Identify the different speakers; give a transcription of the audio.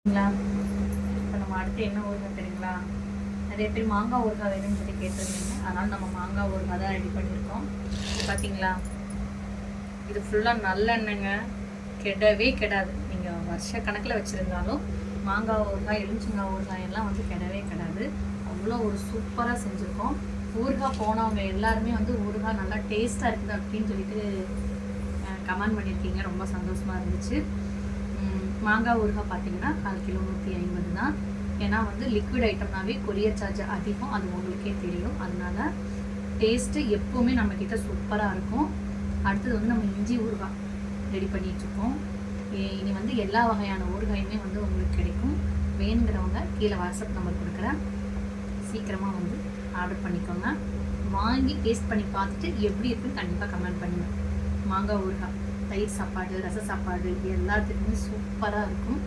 Speaker 1: இப்போ நம்ம அடுத்து என்ன ஊறுகாய் தெரியுங்களா? நிறைய பேர் மாங்காய் ஊறுகாய் வேணும்னு சொல்லி கேட்டிருந்தீங்க. அதனால் நம்ம மாங்காய் ஊறுகாய் தான் ரெடி பண்ணியிருக்கோம். பார்த்தீங்களா, இது ஃபுல்லாக நல்லெண்ணெய்ங்க, கெடவே கெடாது. நீங்கள் வருஷ கணக்கில் வச்சுருந்தாலும் மாங்காய் ஊறுகாய், எலுமிச்சங்காய் ஊறுகாய் எல்லாம் வந்து கெடவே கெடாது. அவ்வளோ ஒரு சூப்பராக செஞ்சுருக்கோம். ஊறுகாய் போனவங்க எல்லாருமே வந்து ஊறுகாய் நல்லா டேஸ்ட்டாக இருக்குது அப்படின்னு சொல்லிட்டு கமெண்ட் பண்ணியிருக்கீங்க. ரொம்ப சந்தோஷமாக இருந்துச்சு. மாங்காய் ஊறுகாய் பார்த்தீங்கன்னா 1/4 கிலோ 150 தான். ஏன்னா வந்து லிக்விட் ஐட்டம்னாவே கொரியர் சார்ஜ் அதிகம், அது உங்களுக்கே தெரியும். அதனால டேஸ்ட்டு எப்போவுமே நம்மக்கிட்ட சூப்பராக இருக்கும். அடுத்தது வந்து நம்ம இஞ்சி ஊறுகாய் ரெடி பண்ணிகிட்ருக்கோம். இனி வந்து எல்லா வகையான ஊறுகாயுமே வந்து உங்களுக்கு கிடைக்கும். வேணுங்கிறவங்க கீழே வாட்ஸ்அப் நம்பர் கொடுக்குறேன், சீக்கிரமாக வந்து ஆர்டர் பண்ணிக்கோங்க. வாங்கி டேஸ்ட் பண்ணி பார்த்துட்டு எப்படி இருக்குன்னு கண்டிப்பாக கமெண்ட் பண்ணுங்கள். மாங்காய் ஊறுகாய் தயிர் சாப்பாடு, ரச சாப்பாடு எல்லாத்துக்குமே சூப்பராக இருக்கும்.